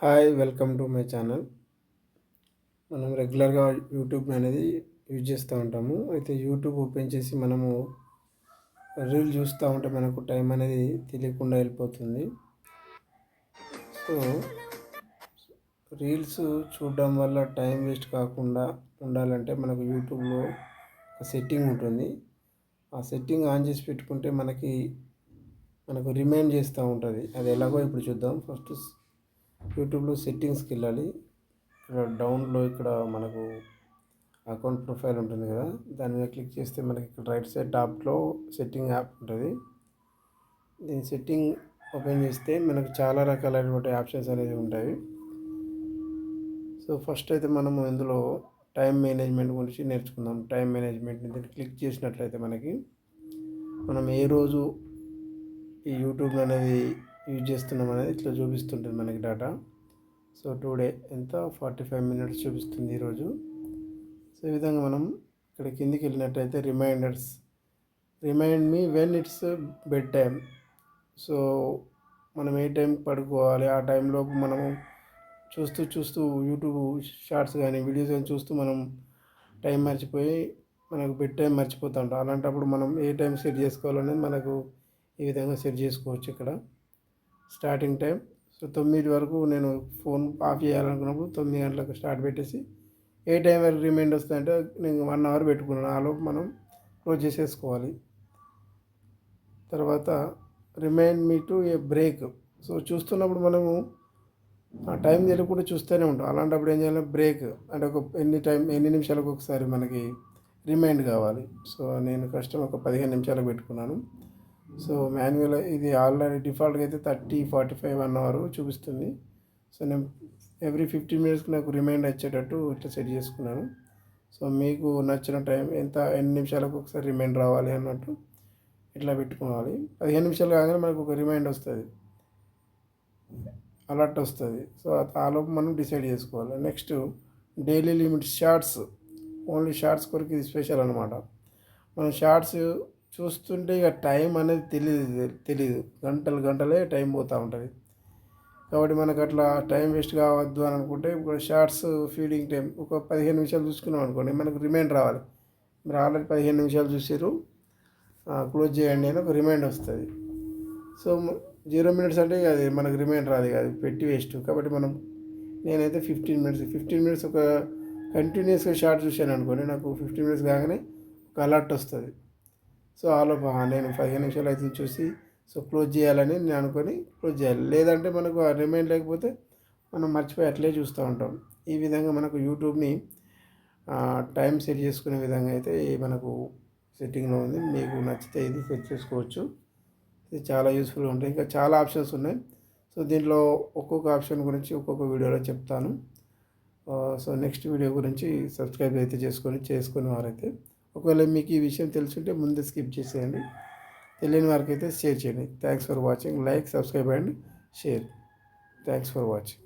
Hi welcome to my channel. మనం రెగ్యులర్గా YouTube అనేది యూజ్ చేస్తూ ఉంటాము. అయితే యూట్యూబ్ ఓపెన్ చేసి మనము రీల్ చూస్తూ ఉంటే మనకు టైం అనేది తెలియకుండా వెళ్ళిపోతుంది. సో రీల్స్ చూడడం వల్ల టైం వేస్ట్ కాకుండా ఉండాలంటే మనకు యూట్యూబ్లో ఒక సెట్టింగ్ ఉంటుంది. ఆ సెట్టింగ్ ఆన్ చేసి పెట్టుకుంటే మనకు రిమైండ్ చేస్తూ ఉంటుంది. అది ఎలాగో ఇప్పుడు చూద్దాం. ఫస్ట్ యూట్యూబ్లో సెట్టింగ్స్కి వెళ్ళాలి. ఇక్కడ డౌన్లో ఇక్కడ మనకు అకౌంట్ ప్రొఫైల్ ఉంటుంది కదా, దాని మీద క్లిక్ చేస్తే మనకి ఇక్కడ రైట్ సైడ్ టాప్లో సెట్టింగ్ యాప్ ఉంటుంది. దీని సెట్టింగ్ ఓపెన్ చేస్తే మనకు చాలా రకాలైనటువంటి ఆప్షన్స్ అనేవి ఉంటాయి. సో ఫస్ట్ అయితే మనము ఇందులో టైం మేనేజ్మెంట్ గురించి నేర్చుకుందాం. టైం మేనేజ్మెంట్ దీన్ని క్లిక్ చేసినట్లయితే మనం ఏ రోజు ఈ యూట్యూబ్ అనేది యూజ్ చేస్తున్నాం అనేది ఇట్లా చూపిస్తుంటుంది మనకి డేటా. సో టుడే ఎంత 45 మినిట్స్ చూపిస్తుంది ఈరోజు. సో ఈ విధంగా మనం ఇక్కడ కిందికి వెళ్ళినట్టయితే remind me when it's bed time. So మనం ఏ టైం పడుకోవాలి ఆ టైంలోపు మనము చూస్తూ యూట్యూబ్ షార్ట్స్ కానీ వీడియోస్ కానీ చూస్తూ మనం టైం మర్చిపోయి మనకు బెడ్ టైం మర్చిపోతూ ఉంటాం. అలాంటప్పుడు మనం ఏ టైం సెట్ చేసుకోవాలనేది మనకు ఈ విధంగా సెట్ చేసుకోవచ్చు. ఇక్కడ స్టార్టింగ్ టైం సో 9 వరకు నేను ఫోన్ ఆఫ్ చేయాలనుకున్నప్పుడు 9 గంటలకు స్టార్ట్ పెట్టేసి ఏ టైం వరకు రిమైండ్ వస్తుందంటే నేను 1 అవర్ పెట్టుకున్నాను. ఆలోపు మనం క్లోజ్ చేసేసుకోవాలి. తర్వాత remind me to a break. So చూస్తున్నప్పుడు మనము ఆ టైం తెలియకుండా చూస్తూనే ఉంటాం. అలాంటప్పుడు ఏం చేయాలి, బ్రేక్ అంటే ఎన్ని నిమిషాలకు ఒకసారి మనకి రిమైండ్ కావాలి. సో నేను కష్టం ఒక 15 నిమిషాలకు పెట్టుకున్నాను. సో మాన్యువల్ ఇది ఆల్రెడీ డిఫాల్ట్గా అయితే 30, 45, 1 అవర్ చూపిస్తుంది. సో నేను ఎవ్రీ 15 మినిట్స్కి నాకు రిమైండ్ వచ్చేటట్టు ఇట్లా సెట్ చేసుకున్నాను. సో మీకు నచ్చిన టైం ఎన్ని నిమిషాలకు ఒకసారి రిమైండ్ రావాలి అన్నట్టు ఇట్లా పెట్టుకోవాలి. 15 నిమిషాలు కాగానే మనకు ఒక రిమైండ్ వస్తుంది, అలర్ట్ వస్తుంది. సో ఆలోపు మనం డిసైడ్ చేసుకోవాలి. Next daily limit shorts. Only shorts కొరకు ఇది స్పెషల్ అనమాట. మనం షార్ట్స్ చూస్తుంటే ఇక టైం అనేది తెలియదు గంటలే టైం పోతూ ఉంటుంది. కాబట్టి మనకు అట్లా టైం వేస్ట్ కావద్దు అని అనుకుంటే ఇప్పుడు షార్ట్స్ ఫీడింగ్ టైం ఒక 15 నిమిషాలు చూసుకున్నాం అనుకోండి, మనకు రిమైండ్ రావాలి. మీరు ఆల్రెడీ 15 నిమిషాలు చూసారు, క్లోజ్ చేయండి అని ఒక రిమైండ్ వస్తుంది. సో 0 మినిట్స్ అంటే అది మనకు రిమైండ్ రాదు, అది పెట్టి వేస్ట్. కాబట్టి నేనైతే 15 మినిట్స్ ఒక కంటిన్యూస్గా షార్ట్ చూశాను అనుకోండి, నాకు 15 మినిట్స్ కాగానే ఒక అలర్ట్ వస్తుంది. సో ఆలోపు నేను 15 నిమిషాలు అయితే చూసి సో క్లోజ్ చేయాలని నేను అనుకొని క్లోజ్ చేయాలి. లేదంటే మనకు ఆ రిమైండ్ లేకపోతే మనం మర్చిపోయి అట్లే చూస్తూ ఉంటాం. ఈ విధంగా మనకు యూట్యూబ్ని టైం సెట్ చేసుకునే విధంగా అయితే మనకు సెట్టింగ్లో ఉంది. మీకు నచ్చితే ఇది సెట్ చేసుకోవచ్చు. ఇది చాలా యూస్ఫుల్గా ఉంటాయి. ఇంకా చాలా ఆప్షన్స్ ఉన్నాయి. సో దీంట్లో ఒక్కొక్క ఆప్షన్ గురించి ఒక్కొక్క వీడియోలో చెప్తాను. సో నెక్స్ట్ వీడియో గురించి సబ్స్క్రైబ్ అయితే చేసుకునే వారైతే, ఒకవేళ మీకు ఈ విషయం తెలుసుంటే ముందే స్కిప్ చేసేయండి. తెలియని వారికి అయితే షేర్ చేయండి. Thanks for watching. Like, subscribe and share. Thanks for watching.